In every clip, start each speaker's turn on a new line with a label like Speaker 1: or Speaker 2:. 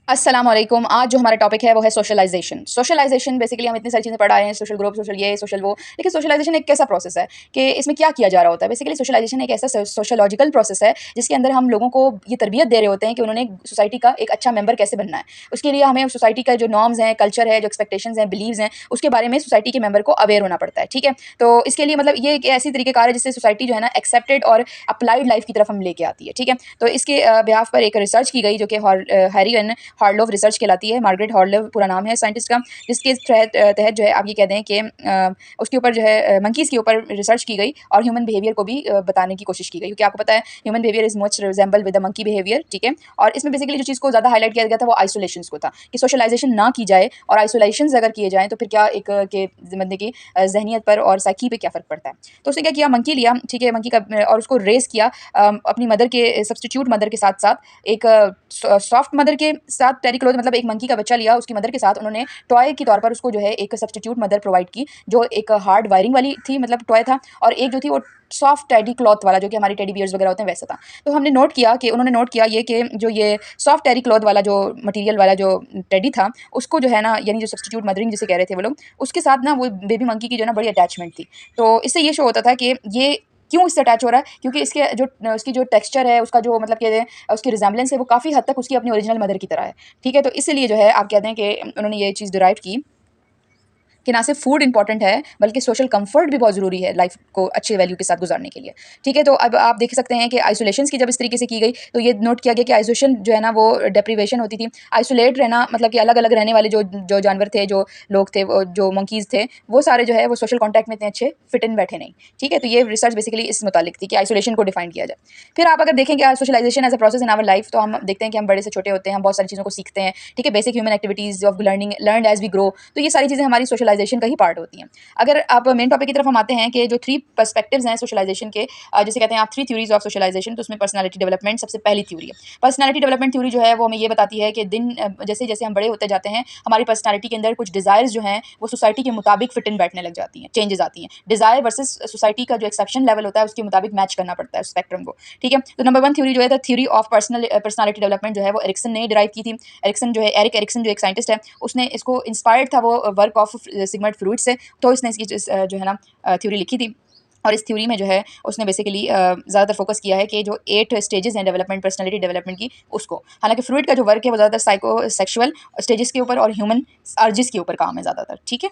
Speaker 1: अस्सलाम वालेकुम। आज जो हमारा टॉपिक है वो है सोशलाइजेशन। सोशलाइजेशन बेसिकली हम इतनी सारी चीज़ें पढ़ आए हैं, सोशल ग्रुप, सोशल ये, सोशल वो। लेकिन सोशलाइजेशन एक कैसा प्रोसेस है कि इसमें क्या किया जा रहा होता है? बेसिकली सोशलाइजेशन एक ऐसा सोशियोलॉजिकल प्रोसेस है जिसके अंदर हम लोगों को ये तरबियत दे रहे होते हैं कि उन्होंने सोसाइटी का एक अच्छा मेंबर कैसे बनना है। उसके लिए हमें सोसाइटी का जो नॉर्म्स हैं, कल्चर है, जो एक्सपेक्टेशंस हैं, बिलीव्स हैं, उसके बारे में सोसाइटी के मेंबर को अवेयर होना पड़ता है, ठीक है? तो इसके लिए मतलब ये एक ऐसी तरीक़ेकार है जिससे सोसाइटी जो है ना एक्सेप्टेड और अप्लाइड लाइफ की तरफ हम लेके आती है, ठीक है? तो इसके बिहाफ़ पर एक रिसर्च की गई जो कि हैरी एंड हार्लोव रिसर्च कहलाती है। मार्गरेट हार्लोव पूरा नाम है साइंटिस्ट का, जिसके तहत जो है आप ये कह दें कि उसके ऊपर जो है मंकीज़ के ऊपर रिसर्च की गई और ह्यूमन बिहेवियर को भी बताने की कोशिश की गई, क्योंकि आपको पता है human behaviour is much resemble with the monkey behaviour, ठीक है? और इसमें बेसिकली जो चीज़ को ज़्यादा हाईलाइट किया गया था वो आइसोलेशंस को था कि सोशलाइजेशन ना की जाए और आइसोलेशंस अगर किए जाएँ तो फिर क्या एक के बंदे की ज़हनियत पर और साइकी पे क्या फ़र्क पड़ता है। तो उसने क्या किया, मंकी लिया, ठीक है? मंकी का और उसको रेज़ किया अपनी मदर के सब्स्टिट्यूट मदर के साथ-साथ एक सॉफ्ट मदर के साथ टेरी क्लॉथ, मतलब एक मंकी का बच्चा लिया, उसकी मदर के साथ उन्होंने टॉय के तौर पर उसको जो है एक सब्स्टिट्यूट मदर प्रोवाइड की, जो एक हार्ड वायरिंग वाली थी, मतलब टॉय था, और एक जो थी वो सॉफ्ट टेडी क्लॉथ वाला, जो कि हमारी टेडी बियर्स वगैरह होते हैं वैसा था। तो हमने नोट किया कि उन्होंने नोट किया ये कि जो ये सॉफ्ट टेरी क्लॉथ वाला जो मटीरियल वाला जो टेडी था, उसको जो है ना, यानी जो सब्स्टिट्यूट मदरिंग जिसे कह रहे थे वो लोग, उसके साथ ना वो बेबी मंकी की जो है ना बड़ी अटैचमेंट थी। तो इससे ये शो होता था कि ये क्यों इससे अटैच हो रहा है, क्योंकि इसके जो उसकी जो टेक्सचर है, उसका जो मतलब कहते हैं उसकी रिजेम्बलेंस है, वो काफ़ी हद तक उसकी अपनी ओरिजिनल मदर की तरह है, ठीक है? तो इसीलिए जो है आप कहते हैं कि उन्होंने ये चीज़ डिराइव की कि ना सिर्फ फूड इंपॉर्टेंट है, बल्कि सोशल कंफर्ट भी बहुत ज़रूरी है लाइफ को अच्छे वैल्यू के साथ गुजारने के लिए, ठीक है? तो अब आप देख सकते हैं कि आइसोलेशंस की जब इस तरीके से की गई, तो ये नोट किया गया कि आइसोलेशन जो है ना वो डेप्रिवेशन होती थी। आइसोलेट रहना मतलब कि अलग-अलग रहने वाले जो जो जानवर थे, जो लोग थे, वो जो मंकीज़ थे, वो सारे जो है वो सोशल कॉन्टैक्ट में इतने अच्छे फिट इन बैठे नहीं, ठीक है? तो ये रिसर्च बेसिकली इस मुतालिक थी कि आइसोलेशन को डिफाइन किया जाए। फिर आप अगर देखेंगे socialization as a process in our life, तो हम देखते हैं कि हम बड़े से छोटे होते हैं, हम बहुत सारी चीज़ों को सीखते हैं, ठीक है? Basic human activities of learned as we grow, तो ये सारी चीज़ें हमारी सोशलाइजेशन का ही पार्ट होती हैं। अगर आप मेन टॉपिक की तरफ हम आते हैं कि जो 3 पर्सपेक्टिव्स हैं सोशलाइजेशन के, जिसे कहते हैं आप 3 थ्योरीज़ ऑफ सोशलाइजेशन, तो उसमें पर्सनैलिटी डेवलपमेंट सबसे पहली थ्योरी है। पर्सनैलिटी डेवलपमेंट थ्योरी जो है वो हमें ये बताती है कि जैसे-जैसे हम बड़े होते जाते हैं, हमारी पर्सनैलिटी के अंदर कुछ डिज़ायर्स जो हैं वो सोसाइटी के मुताबिक फिट इन बैठने लग जाती हैं, चेंजेज़ आती हैं। डिज़ायर वर्सेस सोसाइटी का जो एक्सेप्शन लेवल होता है उसके मुताबिक मैच करना पड़ता है उस स्पेक्ट्रम को, ठीक है? तो नंबर 1 थ्योरी जो है the theory of personality development जो है वो एरिक्सन ने डिराइव की थी। एरिक एरिक्सन जो एक साइंटिस्ट है, उसने इसको इंस्पायर्ड था वो वर्क ऑफ सिगमंड फ्रॉइड से, तो इसने इसकी जो है ना थ्योरी लिखी थी। और इस थ्योरी में जो है उसने बेसिकली ज़्यादातर फोकस किया है कि जो 8 स्टेजेस हैं डेवलपमेंट, पर्सनैलिटी डेवलपमेंट की, उसको। हालाँकि फ्रूइड का जो वर्क है वो ज़्यादातर साइको सेक्सुअल स्टेजेस के ऊपर और ह्यूमन अर्जेस के ऊपर काम है ज़्यादातर, ठीक है?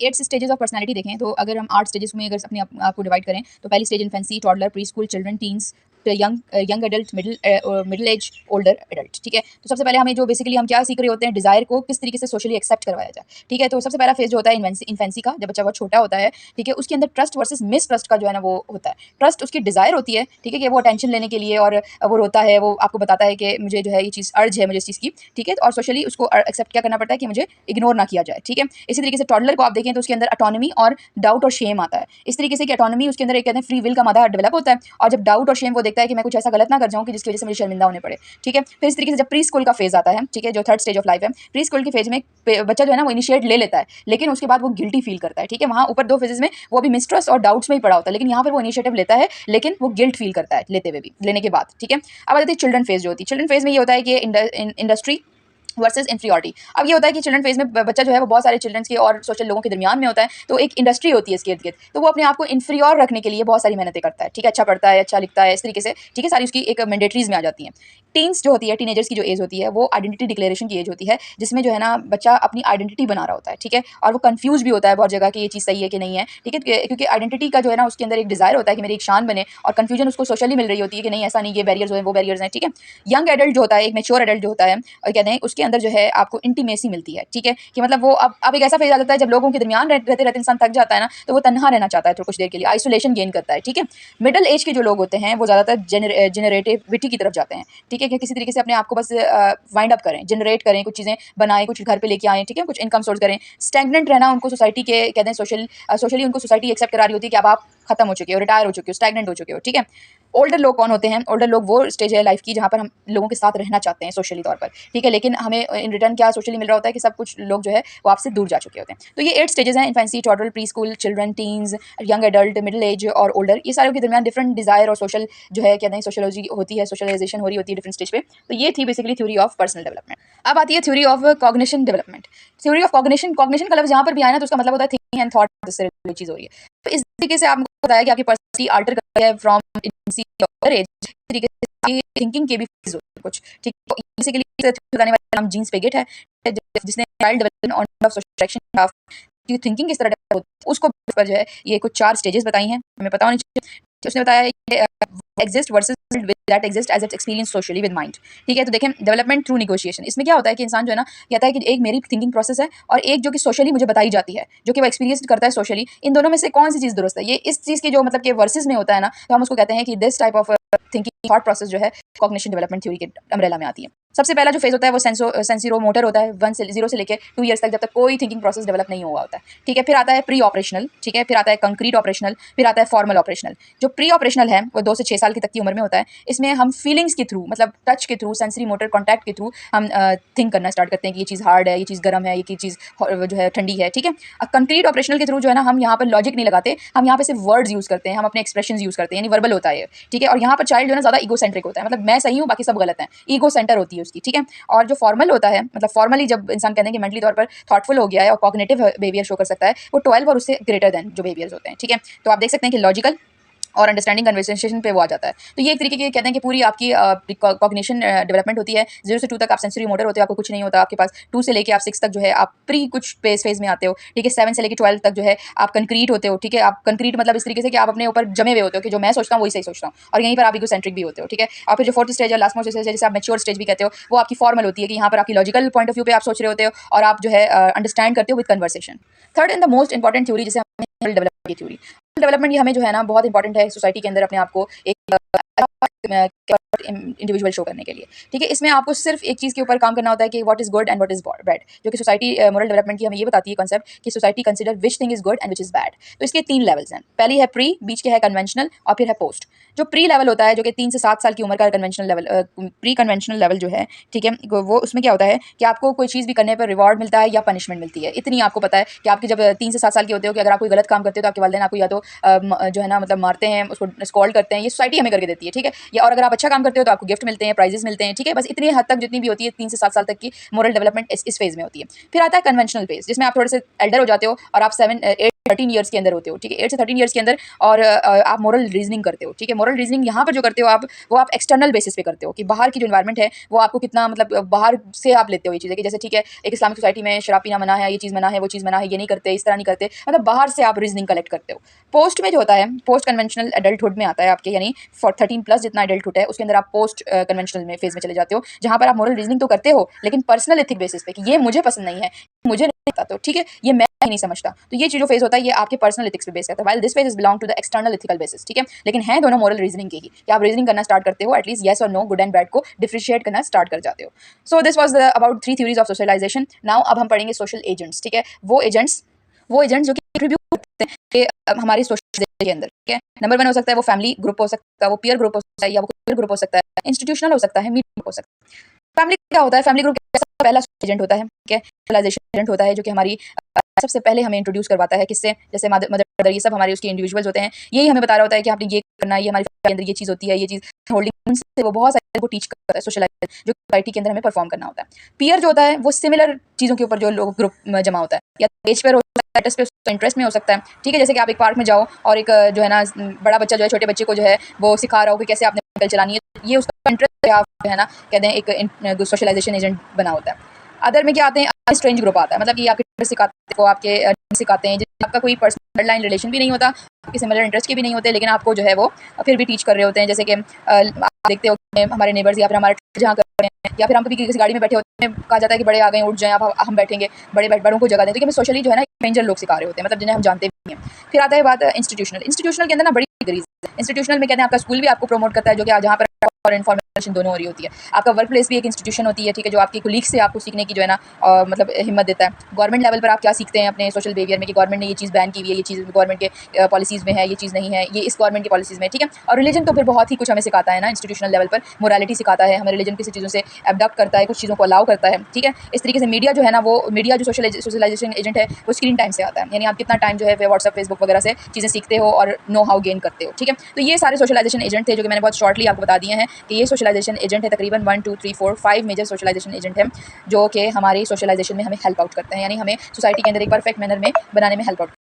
Speaker 1: 8 स्टेजेस ऑफ पर्सनैलिटी देखें तो अगर हम 8 स्टेजेस में अगर अपने आप को डिवाइड करें, तो पहली stage infancy, toddler, pre school, children, teens, young adult, middle as, older adult, ठीक है? तो सबसे पहले हमें जो बेसिकली हम क्या सीख रहे होते हैं, डिज़ायर को किस तरीके से सोशली एक्सेप्ट करवाया जाए, ठीक है? तो सबसे पहला फेज़ जो होता है इन्फेंसी का, जब बच्चा बहुत छोटा होता है, ठीक है? उसके अंदर ट्रस्ट वर्सेस मिसट्रस्ट का जो है ना वो होता है। ट्रस्ट उसकी डिज़ायर होती है, ठीक है? कि वो अटेंशन लेने के लिए, और वो रोता है, वो आपको बताता है कि मुझे जो है ये चीज़ अर्ज है मुझे इस चीज़ की, ठीक है? और सोशली उसको एक्सेप्ट क्या करना पड़ता है कि मुझे इग्नोर ना किया जाए, ठीक है? इसी तरीके से टॉडलर को आप देखें तो उसके अंदर ऑटोनॉमी और डाउट और शेम आता है। इस तरीके से कि ऑटोनॉमी उसके अंदर एक कहते हैं फ्री विल का मादा डेवलप होता है, और जब डाउट और शेम वो देखता है कि मैं कुछ ऐसा गलत ना कर जाऊँ कि जिसकी वजह से मुझे शर्मिंदा होने पड़े, ठीक है? फिर इस तरीके से जब प्री स्कूल का फेज़ आता है, ठीक है? जो थर्ड स्टेज ऑफ लाइफ है, प्री स्कूल के फेज़ में बच्चा जो है ना वो इनिशिएट ले लेता है, लेकिन उसके बाद वो गिल्टी फील करता है, ठीक है? वहाँ ऊपर 2 फेजेज़ में वो अभी मिसट्रस्ट और डाउट्स में ही पड़ा होता है, लेकिन यहाँ पर वो इनिशिएटिव लेता है, लेकिन वो गिल्ट फील करता है लेते हुए भी, लेने के बाद, ठीक है? अब आ जाती है चिल्ड्रन फेज़ जो होती है। चिल्ड्रन फेज़ में ये होता है कि इंडस्ट्री वर्सेस इन्फीरियॉरिटी। अब ये होता है कि चिल्ड्रन फेज़ में बच्चा जो है वो बहुत सारे चिल्ड्रंस के और सोशल लोगों के दरमियान में होता है, तो एक इंडस्ट्री होती है इसके इर्द-गिर्द, तो वो अपने आप को इन्फीरियर रखने के लिए बहुत सारी मेहनतें करता है, ठीक है? अच्छा पढ़ता है, अच्छा लिखता है, इस तरीके से, ठीक है? सारी उसकी एक मैंडेटरीज़ में आ जाती हैं। टीन्स जो होती है, टीनेजर्स की जो एज होती है, वो आइडेंटिटी डिक्लेरेशन की एज होती है, जिसमें जो है ना बच्चा अपनी आइडेंटिटी बना रहा होता है, ठीक है? और वो कन्फ्यूज़ भी होता है बहुत जगह कि ये चीज़ सही है कि नहीं है, ठीक है? क्योंकि आइडेंटिटी का जो है ना उसके अंदर एक डिज़ायर होता है कि मेरी एक शान बने, और कन्फ्यूजन उसको सोशली मिल रही होती है कि नहीं ऐसा नहीं, ये बैरियर्स हैं, वो बैरियर्स हैं, ठीक है? यंग एडल्ट जो होता है, एक मैच्योर एडल्ट जो होता है, और कहते हैं उसके अंदर जो है आपको इंटीमेसी मिलती है, ठीक है? कि मतलब वो अब एक ऐसा फेज़ आ जाता है जब लोगों के दरमियान रहते-रहते इंसान थक जाता है ना, तो वो तन्हा रहना चाहता है तो कुछ देर के लिए, आइसोलेशन गेन करता है, ठीक है? मिडल एज के जो लोग होते हैं वो ज़्यादातर जेनरेटिविटी की तरफ जाते हैं, ठीक है? कि किसी तरीके से अपने आप को बस वाइंड अप करें, जनरेट करें, कुछ चीज़ें बनाएँ, कुछ घर पे लेके आएँ, ठीक है? कुछ इनकम सोर्स करें। स्टैग्नेंट रहना उनको सोसाइटी के कहते हैं सोशली उनको सोसाइटी एक्सेप्ट करा रही होती है कि अब आप खत्म हो चुके हो, रिटायर हो चुके हो, स्टैग्नेंट हो चुके हो, ठीक है। ओल्डर लोग कौन होते हैं? ओल्डर लोग वो स्टेज है लाइफ की जहाँ पर हम लोगों के साथ रहना चाहते हैं सोशली तौर पर, ठीक है, लेकिन हमें इन रिटर्न क्या सोशली मिल रहा होता है कि सब कुछ लोग जो है वो आपसे दूर जा चुके होते हैं। तो ये 8 स्टेजेस हैं, infancy, toddle, pre school, children, teens, young adult, middle age और ओल्डर। ये सारों के दरमियान डिफरेंट डिजायर और सोशल जो है कहते हैं सोशोलॉजी होती है, सोशलाइजेशन हो रही होती है डिफरेंट स्टेज पे। तो ये थी basically theory of personal development. अब आती है theory of cognition development. Theory of cognition, cognition का लफ्ज़ जहाँ पर भी आया ना तो उसका मतलब होता है थिंकिंग एंड थॉट से रिलेटेड चीज़ हो रही है। तो इस तरीके से आपको बताया कि आपकी पर्सनैलिटी अल्टर करती है फ्रॉम इन्फेंसी और एज, तरीके से थिंकिंग के भी फेज होते हैं कुछ, ठीक है। बेसिकली बताने वाला नाम जीन्स पिगेट है, जिसने child development on off social action of की थिंकिंग किस तरह डेवलप होती है उसको पर जो है ये कुछ 4 स्टेजेस बताई हैं, हमें पता होनी चाहिए। उसने बताया कि exist versus that exist as it's experience socially with mind, ठीक है। तो देखें डेवलपमेंट थ्रू नेगोशिएशन, इसमें क्या होता है कि इंसान जो है ना कहता है कि एक मेरी थिंकिंग प्रोसेस है और एक जो कि सोशली मुझे बताई जाती है, जो कि वो एक्सपीरियंस करता है सोशली, इन दोनों में से कौन सी चीज़ दुरुस्त है। ये इस चीज़ की जो मतलब कि वर्सेस में होता है ना, तो हम उसको कहते हैं कि this type of thinking thought process जो है कॉग्निशन डेवलपमेंट थ्योरी के अम्ब्रेला में आती है। सबसे पहला जो फेज होता है वो सेंसोरो मोटर होता है, 0 से लेकर 2 ईयर्स तक, जब तक कोई थिंकिंग प्रोसेस डेवलप नहीं हुआ होता है, ठीक है। फिर आता है प्री ऑपरेशनल, ठीक है, फिर आता है कंक्रीट ऑपरेशनल, फिर आता है फॉर्मल ऑपरेशनल। जो प्री ऑपरेशनल है वो 2 से 6 साल की तक की उम्र में होता है। इसमें हम फीलिंग्स के थ्रू, मतलब टच के थ्रू, सेंसरी मोटर कॉन्टैक्ट के थ्रू हम थिंक करना स्टार्ट करते हैं कि ये चीज़ हार्ड है, ये चीज़ गर्म है, ये चीज़ जो है ठंडी है, ठीक है। कंक्रीट ऑपरेशनल के थ्रू जो है ना हम यहाँ पर लॉजिक नहीं लगाते, हम यहाँ पे सिर्फ वर्ड्स यूज़ करते हैं, हम अपने एक्सप्रेशन यूज़ करते हैं, यानी वर्बल होता है, ठीक है। और यहाँ पर चाइल्ड जो है ना ज़्यादा ईगो सेंट्रिक होता है, मतलब मैं सही हूँ बाकी सब गलत हैं, ईगो सेंटर होती है उसकी, ठीक है। और जो फॉर्मल होता है, मतलब फॉर्मली जब इंसान कहते हैं कि मेंटली तौर पर थॉटफुल हो गया है और कॉग्निटिव बिहेवियर शो कर सकता है, वो 12 और उससे ग्रेटर देन जो बिहेवियर्स होते हैं, ठीक है। तो आप देख सकते हैं कि लॉजिकल और अंडरस्टैंडिंग कन्वर्सेशन पे वो आ जाता है। तो ये एक तरीके की कहते हैं कि पूरी आपकी कॉग्निशन डेवलपमेंट होती है। 0 से 2 तक आप सेंसरी मोटर होते हो, आपको कुछ नहीं होता आपके पास। 2 से लेके आप 6 तक जो है आप प्री कुछ फेज में आते हो, ठीक है। 7 से लेके 12 तक जो है आप कंक्रीट होते हो, ठीक है। आप कंक्रीट मतलब इस तरीके से कि आप अपने ऊपर जमे हुए होते हो कि जो मैं सोचता हूँ वही सही सोचता हूँ, और यहीं पर आप इगोसेंट्रिक भी होते हो, ठीक है। और फिर जो 4th स्टेज है, लास्ट मोस्ट स्टेज है, जिसे आप मैच्योर स्टेज भी कहते हो, वो आपकी फॉर्मल होती है कि यहाँ पर आपकी लॉजिकल पॉइंट ऑफ व्यू पे आप सोच रहे होते हो और आप जो है अंडरस्टैंड करते हो with conversation. Third and the most important theory जिसे डेवलपमेंट की थ्योरी, डेवलपमेंट ये हमें जो है ना बहुत इंपॉर्टेंट है सोसाइटी के अंदर अपने आप को एक इंडिविजुअल शो करने के लिए, ठीक है। इसमें आपको सिर्फ एक चीज़ के ऊपर काम करना होता है कि what is good and what is bad, जो कि सोसाइटी मोरल डेवलपमेंट की हमें ये बताती है कॉन्सेप्ट कि society consider which thing is good and which is bad. तो इसके 3 लेवल्स हैं, पहली है प्री, बीच के है कन्वेंशनल और फिर है पोस्ट। जो प्री लेवल होता है जो कि 3 से 7 साल की उम्र का conventional level, pre conventional level जो है, ठीक है, वो उसमें क्या होता है कि आपको कोई चीज़ भी करने पर रिवॉर्ड मिलता है या पनिशमेंट मिलती है। इतनी आपको पता है कि आपकी जब 3 से 7 साल के होते हो कि अगर आप कोई गलत काम करते हो तो आपके वालिदैन आपको या तो जो है ना मतलब मारते हैं, उसको स्कॉल्ड करते हैं, ये सोसाइटी हमें करके देती है, ठीक है। या और अगर आप अच्छा काम करते हो तो आपको गिफ्ट मिलते हैं, प्राइजेस मिलते हैं, ठीक है। बस इतनी हद तक जितनी भी होती है 3 से 7 साल तक की मोरल डेवलपमेंट इस फेज में होती है। फिर आता है कन्वेंशनल फेज, जिसमें आप थोड़े से एल्डर हो जाते हो और आप 13 ईयर्स के अंदर होते हो, ठीक है, 8 से 13 ईयर्स के अंदर, और आप मोरल रीजनिंग करते हो, ठीक है। मोरल रीजनिंग यहाँ पर जो करते हो आप, वो आप एक्सटर्नल बेसिस पे करते हो कि बाहर की जो इन्वायरमेंट है वो आपको कितना मतलब बाहर से आप लेते हो ये चीज़ें, कि जैसे ठीक है एक इस्लामिक सोसाइटी में शराब पीना मना है, ये चीज़ मना है, वो चीज़ मना है, ये नहीं करते, इस तरह नहीं करते, मतलब बाहर से आप रीजनिंग कलेक्ट करते हो। पोस्ट में जो होता है, पोस्ट कन्वेंशनल एडल्टहुड में आता है आपके, यानी फॉर 13+ जितना एडल्टहुड है उसके अंदर आप पोस्ट कन्वेंशनल में फेज में चले जाते हो, जहाँ पर आप मोरल रीजनिंग तो करते हो लेकिन पर्सनल एथिक बेसिस पे कि ये मुझे पसंद नहीं है, मुझे नहीं पता, तो ठीक है, ये मैं नहीं समझता। तो ये जो फेज होता है ये आपके पर्सनल एथिक्स पे बेस करता है, while this phase is belong to the external ethical basis, ठीक है। लेकिन है दोनों मोरल रीजनिंग के ही, कि आप रीजनिंग करना स्टार्ट करते हो, एटलीस्ट येस और नो, गुड एंड बैड को डिफरेंशिएट करना स्टार्ट कर जाते हो। So this was about 3 theories of socialization. Now अब हम पढ़ेंगे सोशल एजेंट्स, ठीक है। वो एजेंट्स जो कि कंट्रीब्यूट करते हैं कि हमारी सोशल के अंदर, ठीक है। नंबर 1 हो सकता है वो फैमिली ग्रुप हो सकता है, वो पीयर ग्रुप हो सकता है, या वो पीयर ग्रुप हो सकता है, इंस्टीट्यूशनल हो सकता है, मीडिया ग्रुप हो सकता है। फैमिली क्या होता है? फैमिली ग्रुप पहला एजेंट होता है, ठीक है, सोशलाइजेशन एजेंट होता है जो कि हमारी सबसे पहले हमें इंट्रोड्यूस करवाता है किससे, जैसे मदर, ये सब हमारे उसके इंडिविजुअल्स होते हैं, यही हमें बता रहा होता है कि आपने ये करना है, ये हमारी फैमिली के अंदर ये चीज़ होती है, ये चीज़ होल्डिंग से वो बहुत सारे को टीच करता है सोशलाइजेशन, जो सोसाइटी के अंदर हमें परफॉर्म करना होता है। पीयर जो होता है वो सिमिलर चीज़ों के ऊपर जो लोग ग्रुप में जमा होता है, या एज पर हो सकता है, स्टेटस पे, इंटरेस्ट में हो सकता है, ठीक है। जैसे कि आप एक पार्क में जाओ और एक जो है ना बड़ा बच्चा जो है छोटे बच्चे को जो है वो सिखा रहा हो कि कैसे आपने साइकिल चलानी है, ये उसका इंटरेस्ट है, आप जो है ना कहते हैं एक सोशलाइजेशन एजेंट बना होता है। अदर में क्या आते हैं, स्ट्रेंज ग्रुप आता है, मतलब कि आपके सिखाते को आपके सिखाते हैं जिसमें आपका कोई पर्सनल लाइन रिलेशन भी नहीं होता, आपके सिमिलर इंटरेस्ट के भी नहीं होते, लेकिन आपको जो है वो फिर भी टीच कर रहे होते हैं। जैसे कि आप देखते हो कि हमारे नेबर्स या फिर हमारे जहाँ कर रहे हैं, या फिर हम कभी किसी गाड़ी में बैठे होते हैं, कहा जाता है कि बड़े आ गए उठ जाएं, अब हम बैठेंगे, बड़ों को जगह दें, तो कि हमें सोशली जो है ना स्ट्रेंजर लोग सिखा रहे होते हैं, मतलब जिन्हें हम जानते भी हैं। फिर आता है बात इंस्टीट्यूशनल के अंदर ना बड़ी डिग्रीज। इंस्टीट्यूशनल में कहते हैं आपका स्कूल भी आपको प्रमोट करता है, जो कि जहाँ पर और इन्फॉर्मेशन दोनों हो रही होती है। आपका वर्क प्लेस भी एक इंस्टीट्यूशन होती है, ठीक है, जो आपके कोलीग से आपको सीखने की जो है ना मतलब हिम्मत देता है। गवर्नमेंट लेवल पर आप क्या सीखते हैं अपने सोशल बिहेवियर में कि गवर्नमेंट ने ये चीज़ बैन की हुई है, ये चीज़ गवर्नमेंट के पॉलिसीज़ में है, ये चीज़ नहीं है, ये इस गवर्नमेंट की पॉलिसीज़ में, ठीक है। और रिलीजन तो फिर बहुत ही कुछ हमें सिखाता है ना, इंस्टीट्यूशनल लेवल पर मोरालिटी सिखाता है, हमें रिलीजन किसी चीज़ों से एबडक्ट करता है, कुछ चीज़ों को अलाउ करता है, ठीक है। इस तरीके से मीडिया जो है ना, वो मीडिया जो सोशलाइजेशन एजेंट है, वो स्क्रीन टाइम से आता है, यानी आप कितना टाइम जो है व्हाट्सएप, फेसबुक वगैरह से चीज़ें सीखते हो और नो हाउ गेन करते हो, ठीक है। तो ये सारे सोशलाइजेशन एजेंट थे जो कि मैंने बहुत शॉर्टली आपको बता दिए हैं कि ये सोशलाइजेशन एजेंट है। तकरीबन 1 2 3 4 5 मेजर सोशलाइजेशन एजेंट हैं जो कि हमारी सोशलाइजेशन में हमें हेल्प आउट करते हैं, यानी हमें सोसाइटी के अंदर एक परफेक्ट मैनर में बनाने में हेल्प आउट